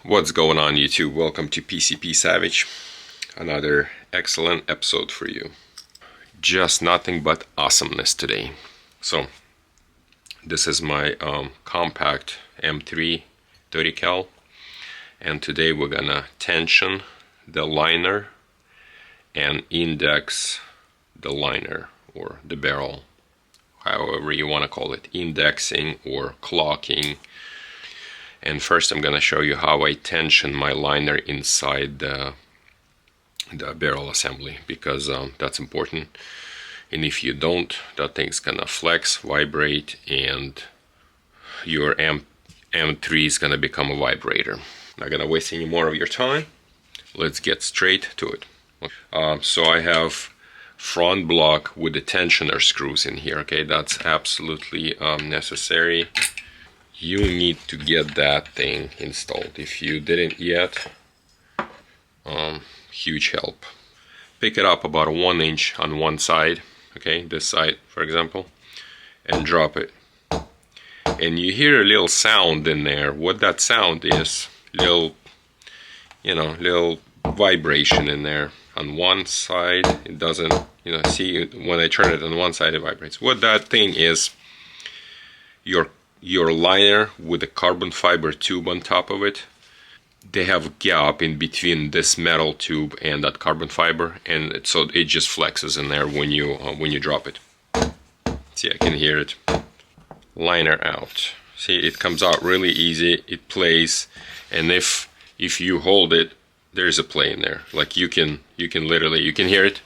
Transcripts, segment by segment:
What's going on, YouTube? Welcome to PCP Savage. Another excellent episode for you. Just nothing but awesomeness today. So this is my compact M3 30 cal, and today we're gonna tension the liner and index the liner or the barrel, however you want to call it, indexing or clocking. And first I'm going to show you how I tension my liner inside the barrel assembly, because that's important. And if you don't, that thing's gonna flex, vibrate, and your M3 is gonna become a vibrator. Not gonna waste any more of your time. Let's get straight to it. So I have front block with the tensioner screws in here. Okay, that's absolutely necessary. You need to get that thing installed. If you didn't yet, huge help. Pick it up about 1 inch on one side, okay, this side for example, and drop it. And you hear a little sound in there. What that sound is, little vibration in there. On one side it doesn't, see, when I turn it on one side it vibrates. What that thing is, your liner with a carbon fiber tube on top of it, they have a gap in between this metal tube and that carbon fiber, and so it just flexes in there when you drop it. See, I can hear it. Liner out. See, it comes out really easy. It plays, and if you hold it, there's a play in there. Like you can literally, you can hear it.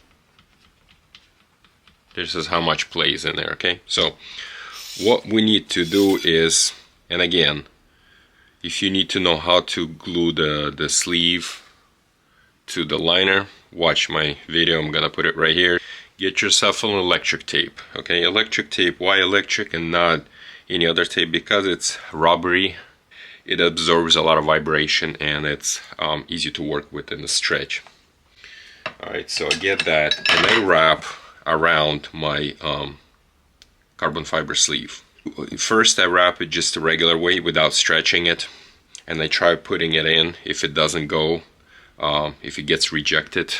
This is how much plays in there. Okay, so what we need to do is, and again, if you need to know how to glue the sleeve to the liner, watch my video. I'm gonna put it right here. Get yourself an electric tape. Okay, electric tape. Why electric and not any other tape? Because it's rubbery. It absorbs a lot of vibration, and it's easy to work with in the stretch. Alright, so I get that, and I wrap around my carbon fiber sleeve. First I wrap it just the regular way without stretching it, and I try putting it in. If it doesn't go, if it gets rejected,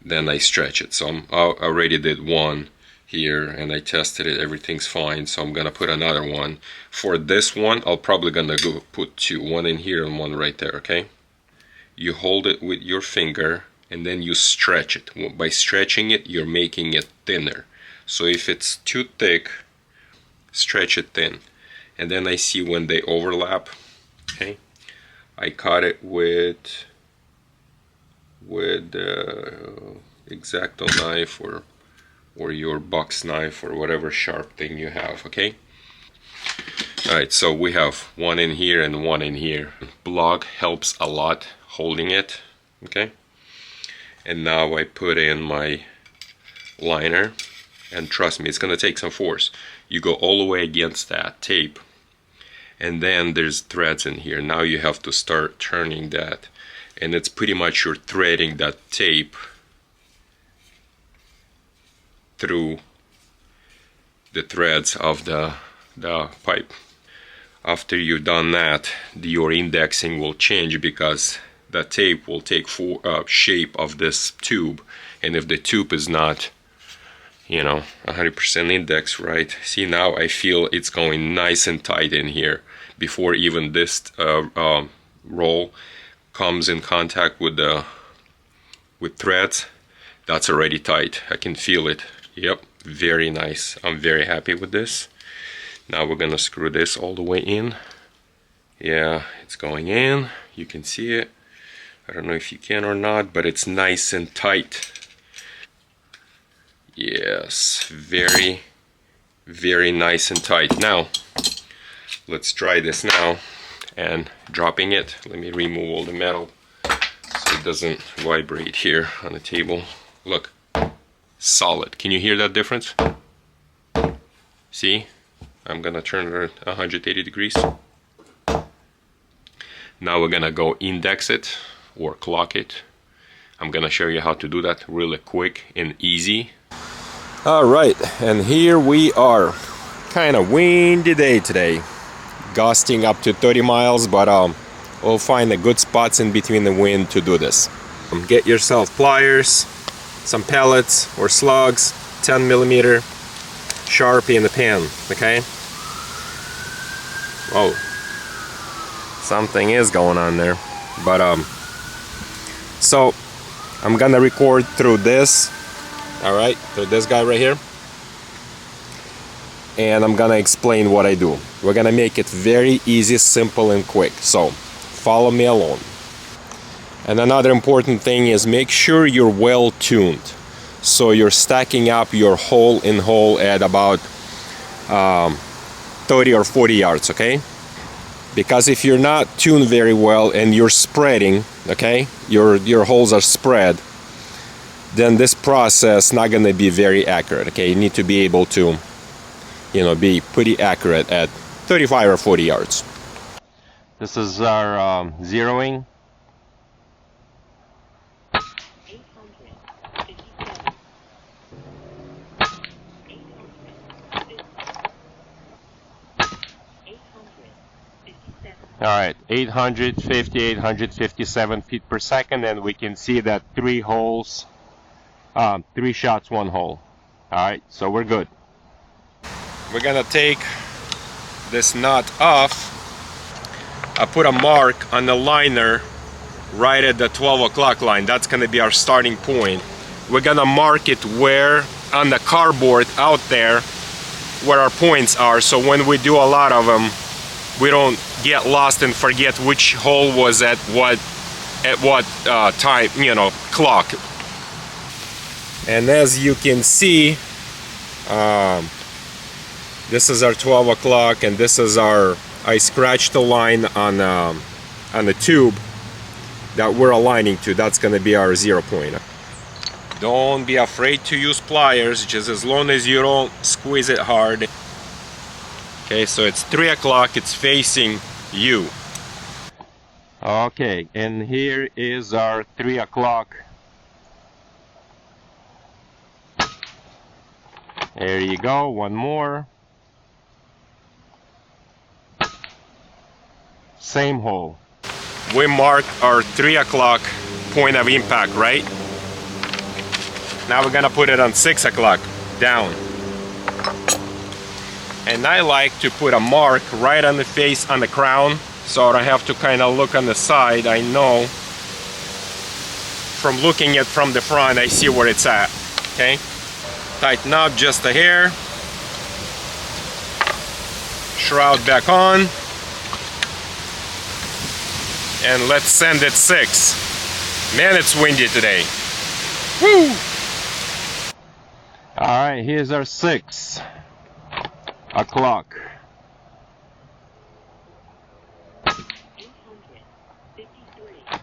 then I stretch it. So I already did one here and I tested it, everything's fine, so I'm gonna put another one. For this one I'll probably gonna go put two, one in here and one right there. Okay, you hold it with your finger and then you stretch it. By stretching it, you're making it thinner. So if it's too thick, stretch it thin. And then I see when they overlap. Okay, I cut it with X-Acto knife or your box knife or whatever sharp thing you have. Okay, alright, so we have one in here and one in here. Block helps a lot holding it. Okay, and now I put in my liner, and trust me, it's gonna take some force. You go all the way against that tape, and then there's threads in here. Now you have to start turning that, and it's pretty much you're threading that tape through the threads of the pipe. After you've done that, your indexing will change, because the tape will take shape of this tube, and if the tube is not 100% index right, see, now I feel it's going nice and tight in here before even this roll comes in contact with threads. That's already tight. I can feel it. Yep, very nice. I'm very happy with this. Now we're gonna screw this all the way in. Yeah, it's going in. You can see it. I don't know if you can or not, but it's nice and tight. Yes, very, very nice and tight. Now, let's try this now, and dropping it. Let me remove all the metal so it doesn't vibrate here on the table. Look, solid. Can you hear that difference? See? I'm gonna turn it 180 degrees. Now we're gonna go index it or clock it. I'm gonna show you how to do that really quick and easy. Alright, and here we are. Kind of windy day today. Gusting up to 30 miles, but we'll find the good spots in between the wind to do this. Get yourself pliers, some pellets or slugs, 10mm Sharpie in the pan, okay? Oh, something is going on there, but so I'm gonna record through this, all right, through this guy right here, and I'm gonna explain what I do. We're gonna make it very easy, simple, and quick, so follow me along. And another important thing is make sure you're well tuned, so you're stacking up your hole in hole at about 30 or 40 yards, okay? Because if you're not tuned very well and you're spreading, okay, your holes are spread, then this process not going to be very accurate, okay? You need to be able to, you know, be pretty accurate at 35 or 40 yards. This is our zeroing. All right, 850, 857 feet per second, and we can see that 3 holes, 3 shots, 1 hole. All right, so we're good. We're gonna take this nut off. I put a mark on the liner right at the 12 o'clock line. That's gonna be our starting point. We're gonna mark it where on the cardboard out there where our points are, so when we do a lot of them, we don't get lost and forget which hole was at what time, you know, clock. And as you can see, this is our 12 o'clock, and this is our, I scratched the line on the tube that we're aligning to. That's going to be our 0 point. Don't be afraid to use pliers, just as long as you don't squeeze it hard. Okay, so it's 3 o'clock, it's facing you. Okay, and here is our 3 o'clock. There you go, one more. Same hole. We marked our 3 o'clock point of impact, right? Now we're gonna put it on 6 o'clock, down. And I like to put a mark right on the face, on the crown, so I don't have to kind of look on the side. I know from looking at from the front, I see where it's at, okay? Tighten up just a hair. Shroud back on. And let's send it 6. Man, it's windy today. Woo! All right, here's our 6 o'clock.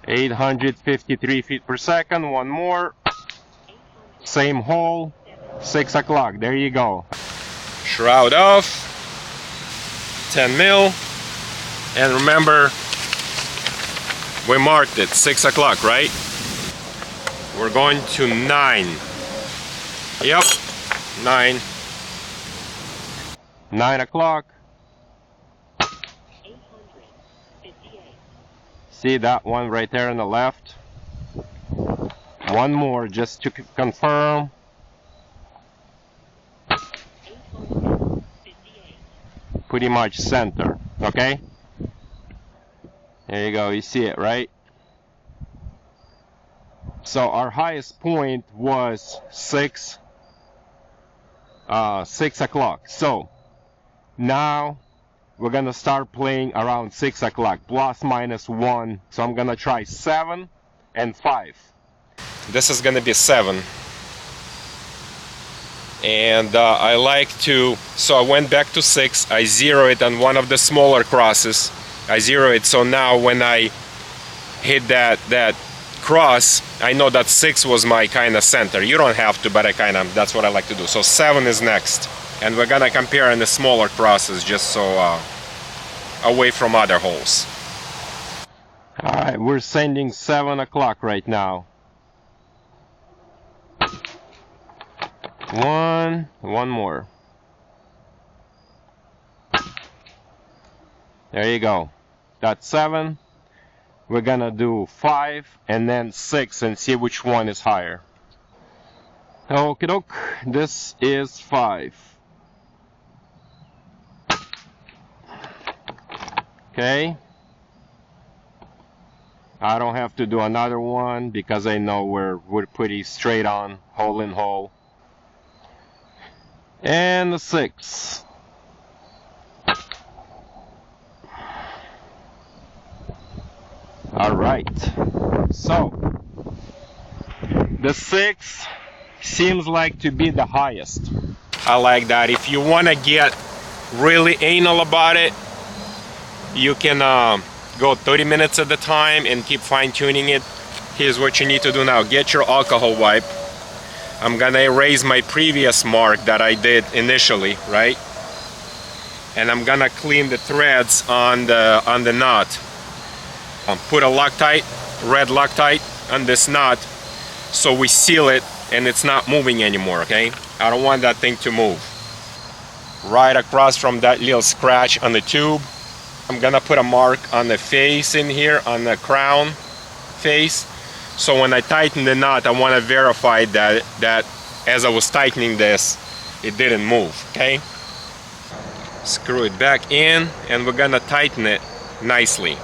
853 feet per second. One more. Same hole. 6 o'clock. There you go. Shroud off. 10 mil. And remember, we marked it 6 o'clock, right? We're going to 9. Yep, 9. 9 o'clock. See that one right there on the left? One more just to confirm. Pretty much center, okay? There you go, you see it, right? So our highest point was 6 o'clock. So now we're gonna start playing around 6 o'clock, plus minus 1. So I'm gonna try 7 and 5. This is gonna be 7. And I like to, so I went back to 6. I zero it on one of the smaller crosses. I zero it, so now when I hit that cross, I know that 6 was my kind of center. You don't have to, but I kind of, that's what I like to do. So 7 is next. And we're gonna compare in the smaller crosses, just so away from other holes. All right, we're sending 7 o'clock right now. One more. There you go. That's 7. we're gonna do 5 and then 6 and see which one is higher. Okie doke, this is 5. Okay. I don't have to do another one because I know we're pretty straight on, hole in hole. And the 6. All right. So the 6 seems like to be the highest. I like that. If you want to get really anal about it, you can go 30 minutes at a time and keep fine-tuning it. Here's what you need to do now. Get your alcohol wipe. I'm gonna erase my previous mark that I did initially, right? And I'm gonna clean the threads on the knot. Put a Loctite, red Loctite on this knot so we seal it and it's not moving anymore, okay? I don't want that thing to move. Right across from that little scratch on the tube, I'm gonna put a mark on the face in here, on the crown face. So when I tighten the knot, I want to verify that as I was tightening this, it didn't move, okay? Screw it back in and we're gonna tighten it nicely.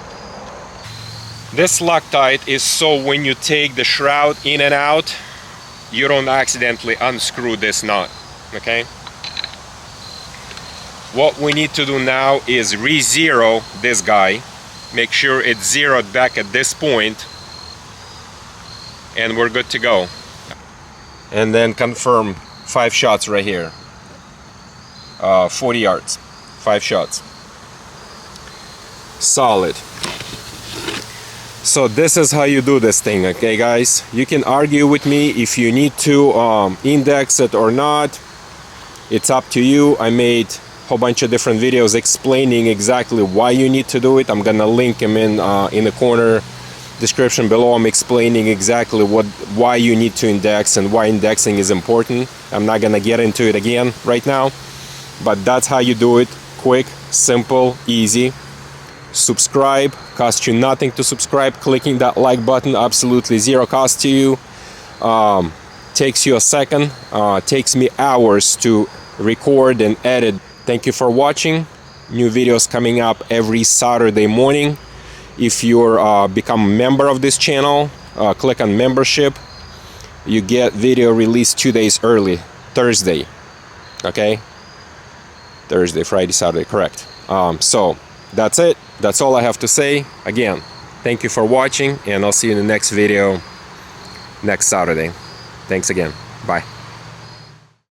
This Loctite is so when you take the shroud in and out, you don't accidentally unscrew this knot, okay? What we need to do now is re-zero this guy, make sure it's zeroed back at this point, and we're good to go. And then confirm 5 shots right here. 40 yards, 5 shots. Solid. So this is how you do this thing, okay guys? You can argue with me if you need to index it or not. It's up to you. I made whole bunch of different videos explaining exactly why you need to do it. I'm gonna link them in the corner description below. I'm explaining exactly why you need to index and why indexing is important. I'm not gonna get into it again right now, but that's how you do it. Quick, simple, easy. Subscribe, costs you nothing to subscribe. Clicking that like button, absolutely zero cost to you. Takes you a second, takes me hours to record and edit. Thank you for watching. New videos coming up every Saturday morning. If you're become a member of this channel, click on membership. You get video released 2 days early, Thursday. Okay? Thursday, Friday, Saturday, correct. So that's it. That's all I have to say. Again, thank you for watching, and I'll see you in the next video next Saturday. Thanks again. Bye.